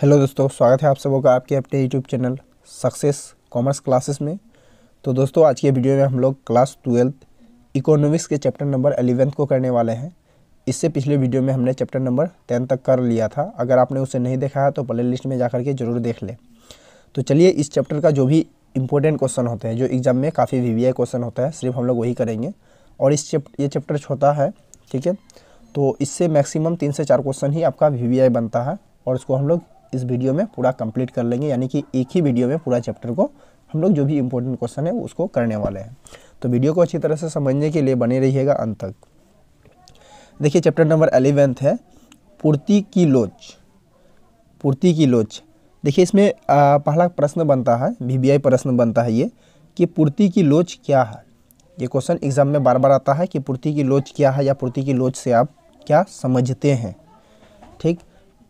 Hello दोस्तों, स्वागत है आप सबों का आपके अपने YouTube channel success commerce classes में। तो दोस्तों, आज के वीडियो में हम लोग क्लास 12 इकोनॉमिक्स के चैप्टर नंबर 11 को करने वाले हैं। इससे पिछले वीडियो में हमने चैप्टर नंबर 10 तक कर लिया था। अगर आपने उसे नहीं देखा है तो प्ले लिस्ट में जाकर के ज़रूर देख लें। तो चलिए, इस चैप्टर का जो भी इंपॉर्टेंट क्वेश्चन होते हैं, जो एग्जाम में काफ़ी VVI क्वेश्चन होता है, सिर्फ हम लोग वही करेंगे। और ये चैप्टर छोटा है, ठीक है। तो इससे मैक्सिमम 3 से 4 क्वेश्चन ही आपका VVI बनता है और उसको हम लोग इस वीडियो में पूरा कंप्लीट कर लेंगे। यानी कि एक ही वीडियो में पूरा चैप्टर को हम लोग जो भी इंपॉर्टेंट क्वेश्चन है उसको करने वाले हैं। तो वीडियो को अच्छी तरह से समझने के लिए बने रहिएगा अंत तक। देखिए, चैप्टर नंबर 11 है पूर्ति की लोच। पूर्ति की लोच। देखिए, इसमें पहला प्रश्न बनता है, VVI प्रश्न बनता है ये कि पूर्ति की लोच क्या है। ये क्वेश्चन एग्जाम में बार बार आता है कि पूर्ति की लोच क्या है या पूर्ति की लोच से आप क्या समझते हैं। ठीक,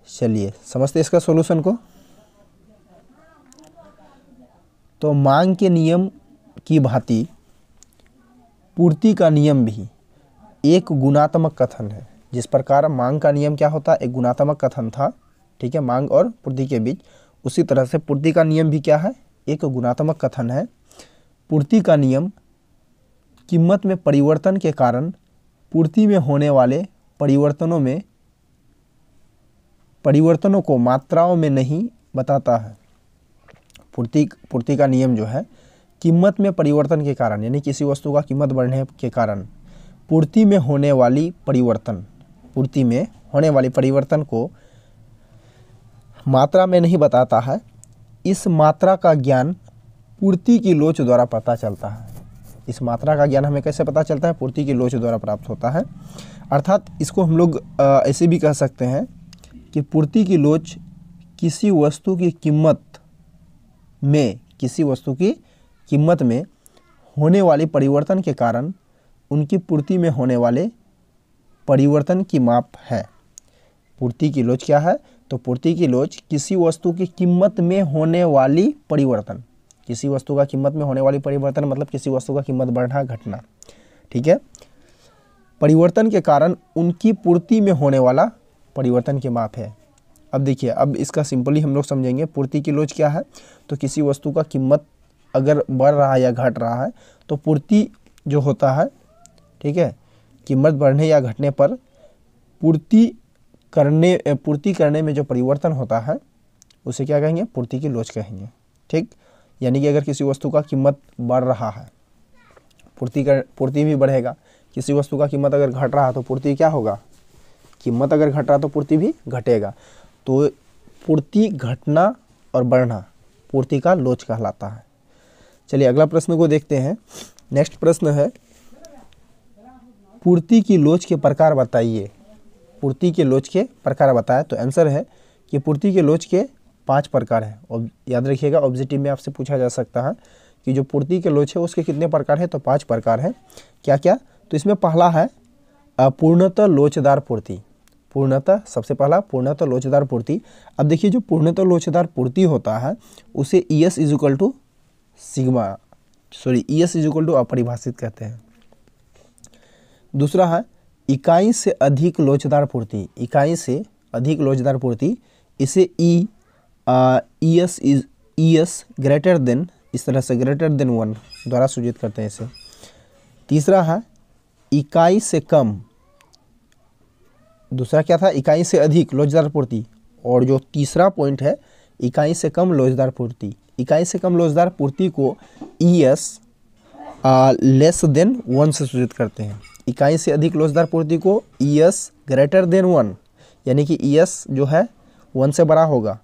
चलिए समझते हैं इसका सॉल्यूशन को। तो मांग के नियम की भांति पूर्ति का नियम भी एक गुणात्मक कथन है। जिस प्रकार मांग का नियम क्या होता है, एक गुणात्मक कथन था, ठीक है, मांग और पूर्ति के बीच, उसी तरह से पूर्ति का नियम भी क्या है, एक गुणात्मक कथन है। पूर्ति का नियम कीमत में परिवर्तन के कारण पूर्ति में होने वाले परिवर्तनों को मात्राओं में नहीं बताता है। पूर्ति का नियम जो है, कीमत में परिवर्तन के कारण, यानी किसी वस्तु का कीमत बढ़ने के कारण पूर्ति में होने वाली परिवर्तन को मात्रा में नहीं बताता है। इस मात्रा का ज्ञान पूर्ति की लोच द्वारा पता चलता है। इस मात्रा का ज्ञान हमें कैसे पता चलता है? पूर्ति की लोच द्वारा प्राप्त होता है। अर्थात इसको हम लोग ऐसे भी कह सकते हैं कि पूर्ति की लोच किसी वस्तु की कीमत में होने वाले परिवर्तन के कारण उनकी पूर्ति में होने वाले परिवर्तन की माप है। पूर्ति की लोच क्या है? तो पूर्ति की लोच किसी वस्तु की कीमत में होने वाली परिवर्तन, किसी वस्तु का कीमत में होने वाली परिवर्तन मतलब किसी वस्तु का कीमत बढ़ना घटना, ठीक है, परिवर्तन के कारण उनकी पूर्ति में होने वाला परिवर्तन की माप है। अब देखिए, अब इसका सिंपली हम लोग समझेंगे। पूर्ति की लोच क्या है? तो किसी वस्तु का कीमत अगर बढ़ रहा है या घट रहा है तो पूर्ति जो होता है, ठीक है, कीमत बढ़ने या घटने पर पूर्ति करने में जो परिवर्तन होता है उसे क्या कहेंगे? पूर्ति की लोच कहेंगे। ठीक, यानी कि अगर किसी वस्तु का कीमत बढ़ रहा है, पूर्ति भी बढ़ेगा। किसी वस्तु का कीमत अगर घट रहा है तो पूर्ति क्या होगा? कीमत अगर घट रहा तो पूर्ति भी घटेगा। तो पूर्ति घटना और बढ़ना पूर्ति का लोच कहलाता है। चलिए अगला प्रश्न को देखते हैं। नेक्स्ट प्रश्न है, पूर्ति की लोच के प्रकार बताइए। पूर्ति के लोच के प्रकार बताएं। तो आंसर है कि पूर्ति के लोच के 5 प्रकार हैं। और याद रखिएगा, ऑब्जेक्टिव में आपसे पूछा जा सकता है कि जो पूर्ति के लोच है उसके कितने प्रकार हैं। तो 5 प्रकार हैं। क्या क्या? तो इसमें पहला है पूर्णतः लोचदार पूर्ति। सबसे पहला पूर्णतः लोचदार पूर्ति। अब देखिए, जो पूर्णतः लोचदार पूर्ति होता है उसे ES इक्वल टू अपरिभाषित कहते हैं। दूसरा है इकाई से अधिक लोचदार पूर्ति। इकाई से अधिक लोचदार पूर्ति, इसे ES ग्रेटर देन, इस तरह से ग्रेटर देन 1 द्वारा सूचित करते हैं इसे। तीसरा है इकाई से कम। दूसरा क्या था? इकाई से अधिक लोचदार पूर्ति। और जो तीसरा पॉइंट है, इकाई से कम लोचदार पूर्ति। इकाई से कम लोचदार पूर्ति को ES लेस देन 1 से सूचित करते हैं। इकाई से अधिक लोचदार पूर्ति को ES ग्रेटर देन 1, यानी कि ES जो है 1 से बड़ा होगा।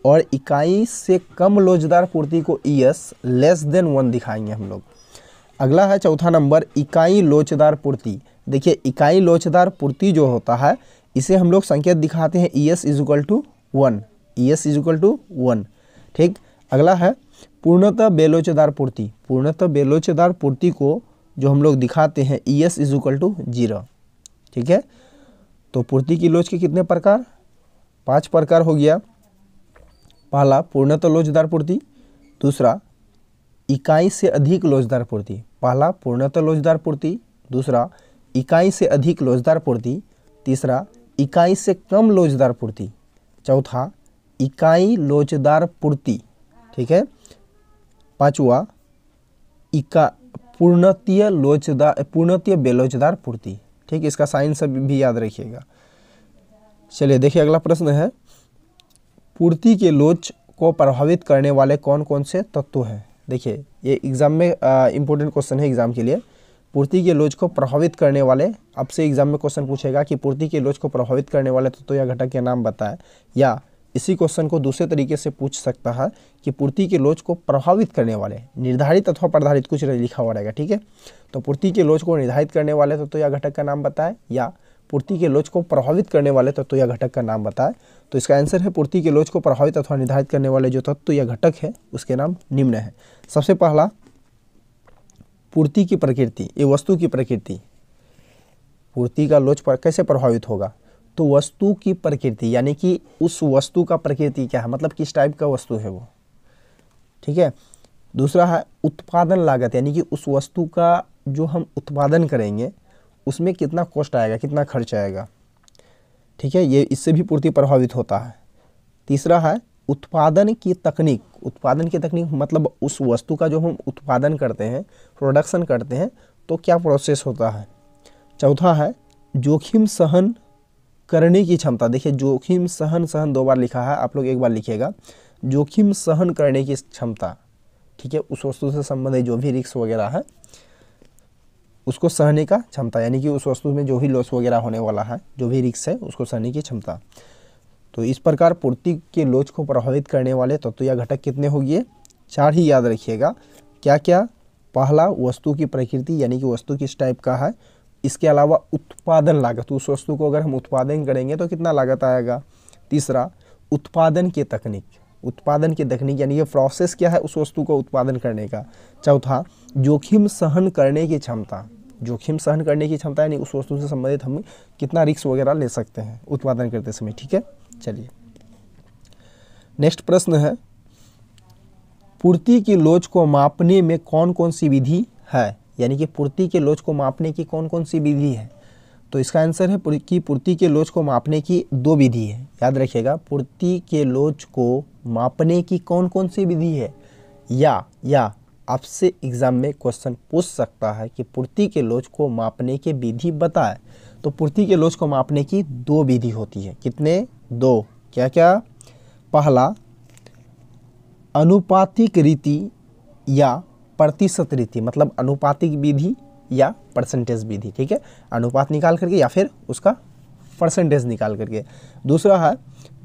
और इकाई से कम लोचदार पूर्ति को ES लेस देन 1 दिखाएंगे हम लोग। अगला है चौथा नंबर, इकाई लोचदार पूर्ति। देखिए, इकाई लोचदार पूर्ति जो होता है इसे हम लोग संकेत दिखाते हैं ES इक्वल टू 1। ठीक, अगला है पूर्णतः बेलोचदार पूर्ति। पूर्णतः बेलोचदार पूर्ति को जो हम लोग दिखाते हैं ES इक्वल टू 0। ठीक है, तो पूर्ति की लोच के कितने प्रकार? 5 प्रकार हो गया। पहला पूर्णतः लोचदार पूर्ति, दूसरा इकाई से अधिक लोचदार पूर्ति। पहला पूर्णतः लोचदार पूर्ति, दूसरा इकाई से अधिक लोचदार पूर्ति, तीसरा इकाई से कम लोचदार पूर्ति, चौथा इकाई लोचदार पूर्ति, ठीक है। पांचवा पूर्णतीय बेलोचदार पूर्ति, ठीक। इसका साइन सब भी याद रखिएगा। चलिए देखिए अगला प्रश्न है, पूर्ति के लोच को प्रभावित करने वाले कौन कौन से तत्व हैं। देखिए ये एग्जाम में इंपॉर्टेंट क्वेश्चन है एग्जाम के लिए। पूर्ति के लोच को प्रभावित करने वाले, आपसे एग्जाम में क्वेश्चन पूछेगा कि पूर्ति के लोच को प्रभावित करने वाले तत्व या घटक के नाम बताएं, या इसी क्वेश्चन को दूसरे तरीके से पूछ सकता है कि पूर्ति के लोच को प्रभावित करने वाले, निर्धारित अथवा प्रधारित कुछ लिखा हुआ रहेगा, ठीक है। तो पूर्ति के लोच को निर्धारित करने वाले तत्व या घटक का नाम बताएं, या पूर्ति के लोच को प्रभावित करने वाले तत्व या घटक का नाम बताएं। तो इसका आंसर है पूर्ति के लोच को प्रभावित अथवा निर्धारित करने वाले जो तत्व या घटक है उसके नाम निम्न है। सबसे पहला, पूर्ति की प्रकृति, ये वस्तु की प्रकृति। पूर्ति का लोच पर कैसे प्रभावित होगा, तो वस्तु की प्रकृति, यानी कि उस वस्तु का प्रकृति क्या है, मतलब किस टाइप का वस्तु है वो, ठीक है। दूसरा है उत्पादन लागत, यानी कि उस वस्तु का जो हम उत्पादन करेंगे उसमें कितना कॉस्ट आएगा, कितना खर्च आएगा, ठीक है। ये इससे भी पूर्ति प्रभावित होता है। तीसरा है उत्पादन की तकनीक। उत्पादन की तकनीक मतलब उस वस्तु का जो हम उत्पादन करते हैं, प्रोडक्शन करते हैं, तो क्या प्रोसेस होता है। चौथा है जोखिम सहन करने की क्षमता। देखिए जोखिम सहन दो बार लिखा है, आप लोग एक बार लिखिएगा। जोखिम सहन करने की क्षमता, ठीक है। उस वस्तु से संबंधित जो भी रिस्क वगैरह है उसको सहने का क्षमता, यानी कि उस वस्तु में जो भी लॉस वगैरह होने वाला है, जो भी रिस्क है उसको सहने की क्षमता। तो इस प्रकार पूर्ति के लोच को प्रभावित करने वाले तत्व या घटक कितने हो गए, 4 ही याद रखिएगा। क्या क्या, पहला वस्तु की प्रकृति, यानी कि वस्तु किस टाइप का है। इसके अलावा उत्पादन लागत, उस वस्तु को अगर हम उत्पादन करेंगे तो कितना लागत आएगा। तीसरा उत्पादन की तकनीक, उत्पादन की तकनीक यानी कि प्रोसेस क्या है उस वस्तु को उत्पादन करने का। चौथा जोखिम सहन करने की क्षमता, जोखिम सहन करने की क्षमता यानी उस वस्तु से संबंधित हम कितना रिस्क वगैरह ले सकते हैं उत्पादन करते समय, ठीक है। चलिए नेक्स्ट प्रश्न है, पूर्ति की लोच को मापने में कौन कौन सी विधि है, यानी कि पूर्ति के लोच को मापने की कौन कौन सी विधि है। तो इसका आंसर है कि पूर्ति के लोच को मापने की 2 विधि है। याद रखिएगा, पूर्ति के लोच को मापने की कौन कौन सी विधि है, या आपसे एग्जाम में क्वेश्चन पूछ सकता है कि पूर्ति के लोच को मापने के विधि बताएं। तो पूर्ति के लोच को मापने की 2 विधि होती है। कितने, 2। क्या क्या, पहला अनुपातिक रीति या प्रतिशत रीति, मतलब अनुपातिक विधि या परसेंटेज विधि, ठीक है। अनुपात निकाल करके या फिर उसका परसेंटेज निकाल करके। दूसरा है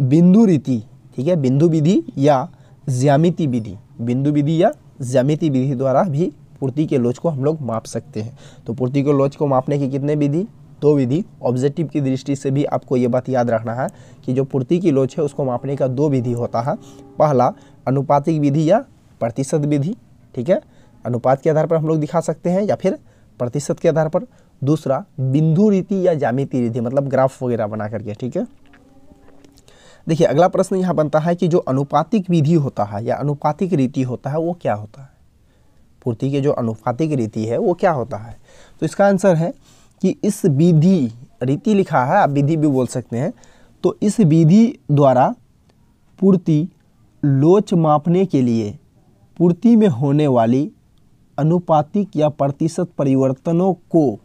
बिंदु रीति, ठीक है, बिंदु विधि या ज्यामिति विधि। बिंदु विधि या ज्यामिति विधि द्वारा भी पूर्ति के लोच को हम लोग माप सकते हैं। तो पूर्ति के लोच को मापने की कितने विधि, 2 विधि। ऑब्जेक्टिव की दृष्टि से भी आपको ये बात याद रखना है कि जो पूर्ति की लोच है उसको मापने का 2 विधि होता है। पहला अनुपातिक विधि या प्रतिशत विधि, ठीक है, अनुपात के आधार पर हम लोग दिखा सकते हैं या फिर प्रतिशत के आधार पर। दूसरा बिंदु रीति या ज्यामिति रीति, मतलब ग्राफ वगैरह बना करके, ठीक है। देखिए अगला प्रश्न यहाँ बनता है कि जो अनुपातिक विधि होता है या अनुपातिक रीति होता है वो क्या होता है। पूर्ति के जो अनुपातिक रीति है वो क्या होता है। तो इसका आंसर है कि इस विधि, रीति लिखा है, आप विधि भी बोल सकते हैं। तो इस विधि द्वारा पूर्ति लोच मापने के लिए पूर्ति में होने वाली अनुपातिक या प्रतिशत परिवर्तनों को,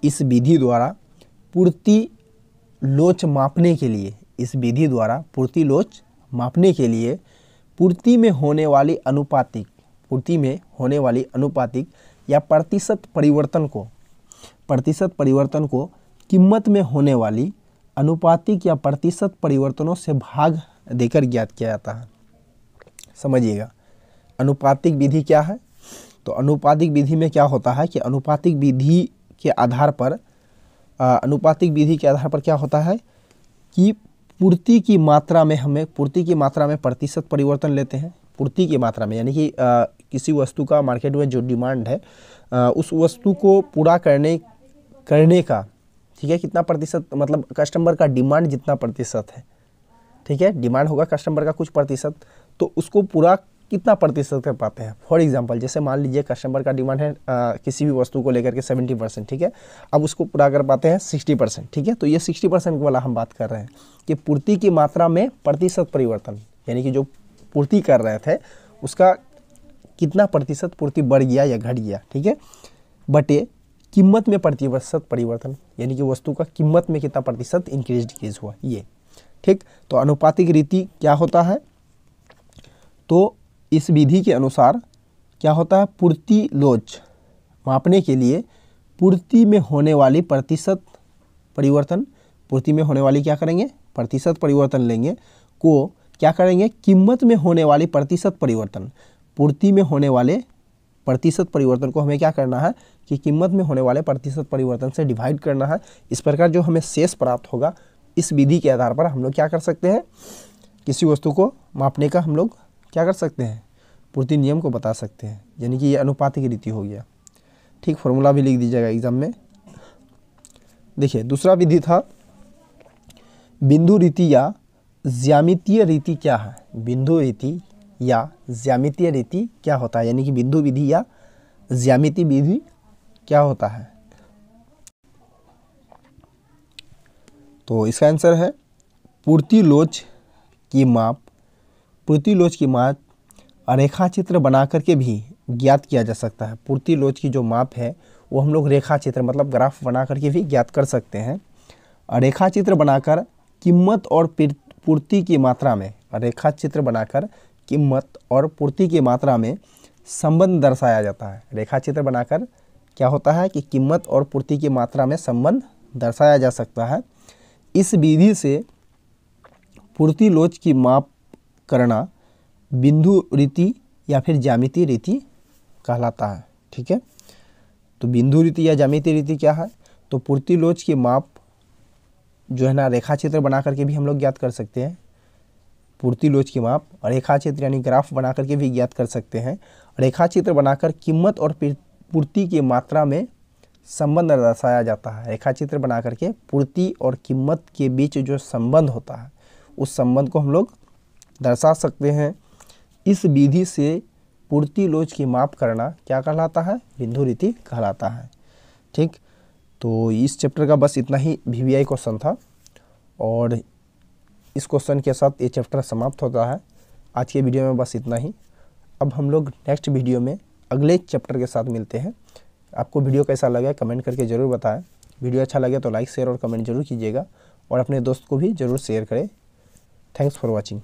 इस विधि द्वारा पूर्ति लोच मापने के लिए, इस विधि द्वारा पूर्ति लोच मापने के लिए पूर्ति में होने वाली अनुपातिक, पूर्ति में होने वाली अनुपातिक या प्रतिशत परिवर्तन को कीमत में होने वाली अनुपातिक या प्रतिशत परिवर्तनों से भाग देकर ज्ञात किया जाता है। समझिएगा अनुपातिक विधि क्या है। तो अनुपातिक विधि में क्या होता है कि अनुपातिक विधि के आधार पर क्या होता है कि पूर्ति की मात्रा में प्रतिशत परिवर्तन लेते हैं। पूर्ति की मात्रा में यानी कि किसी वस्तु का मार्केट में जो डिमांड है उस वस्तु को पूरा करने का, ठीक है, कितना प्रतिशत, मतलब कस्टमर का डिमांड जितना प्रतिशत है, ठीक है, डिमांड होगा कस्टमर का कुछ प्रतिशत, तो उसको पूरा कितना प्रतिशत कर पाते हैं। फॉर एग्जांपल जैसे मान लीजिए कस्टमर का डिमांड है किसी भी वस्तु को लेकर के 70%, ठीक है, अब उसको पूरा कर पाते हैं 60%, ठीक है। तो ये 60% वाला हम बात कर रहे हैं कि पूर्ति की मात्रा में प्रतिशत परिवर्तन, यानी कि जो पूर्ति कर रहे थे उसका कितना प्रतिशत पूर्ति बढ़ गया या घट गया, ठीक है, बटे कीमत में प्रतिशत परिवर्तन, यानी कि वस्तु का कीमत में कितना प्रतिशत इंक्रीज डिक्रीज हुआ, ये, ठीक। तो अनुपातिक रीति क्या होता है, तो इस विधि के अनुसार क्या होता है, पूर्ति लोच मापने के लिए पूर्ति में होने वाली प्रतिशत परिवर्तन, पूर्ति में होने वाली क्या करेंगे, प्रतिशत परिवर्तन लेंगे, को क्या करेंगे, कीमत में होने वाली प्रतिशत परिवर्तन, पूर्ति में होने वाले प्रतिशत परिवर्तन को हमें क्या करना है कि कीमत में होने वाले प्रतिशत परिवर्तन से डिवाइड करना है। इस प्रकार जो हमें शेष प्राप्त होगा, इस विधि के आधार पर हम लोग क्या कर सकते हैं, किसी वस्तु को मापने का हम लोग क्या कर सकते हैं, पूर्ति नियम को बता सकते हैं, यानी कि ये अनुपातिक रीति हो गया, ठीक। फॉर्मूला भी लिख दीजिएगा एग्जाम में। देखिए दूसरा विधि था बिंदु रीति या ज्यामितीय रीति। क्या है बिंदु रीति या ज्यामितीय रीति क्या होता है, यानी कि बिंदु विधि या ज्यामिति विधि क्या होता है। तो इसका आंसर है पूर्ति लोच की माप, पूर्ति लोच की माप रेखा चित्र बना करके भी ज्ञात किया जा सकता है। पूर्ति लोच की जो माप है वो हम लोग रेखा चित्र मतलब ग्राफ बना करके भी ज्ञात कर सकते हैं। रेखा चित्र बनाकर कीमत और पूर्ति की मात्रा में, रेखा चित्र बनाकर कीमत और पूर्ति की मात्रा में संबंध दर्शाया जाता है। रेखा चित्र बनाकर क्या होता है कि कीमत और पूर्ति की मात्रा में संबंध दर्शाया जा सकता है। इस विधि से पूर्ति लोच की माप करना बिंदु रीति या फिर ज्यामितीय रीति कहलाता है, ठीक है। तो बिंदु रीति या ज्यामितीय रीति क्या है, तो पूर्ति लोच की माप जो है ना रेखा चित्र बना करके भी हम लोग ज्ञात कर सकते हैं। पूर्ति लोच की माप रेखा चित्र यानी ग्राफ बना करके भी ज्ञात कर सकते हैं। रेखा चित्र बनाकर कीमत और पूर्ति की मात्रा में संबंध दर्शाया जाता है। रेखा चित्र बना करके पूर्ति और कीमत के बीच जो संबंध होता है उस संबंध को हम लोग दर्शा सकते हैं। इस विधि से पूर्ति लोच की माप करना क्या कहलाता है, बिंदु रीति कहलाता है, ठीक। तो इस चैप्टर का बस इतना ही VVI क्वेश्चन था और इस क्वेश्चन के साथ ये चैप्टर समाप्त होता है। आज के वीडियो में बस इतना ही। अब हम लोग नेक्स्ट वीडियो में अगले चैप्टर के साथ मिलते हैं। आपको वीडियो कैसा लगा कमेंट करके ज़रूर बताएं। वीडियो अच्छा लगे तो लाइक शेयर और कमेंट जरूर कीजिएगा और अपने दोस्त को भी ज़रूर शेयर करें। Thanks for watching.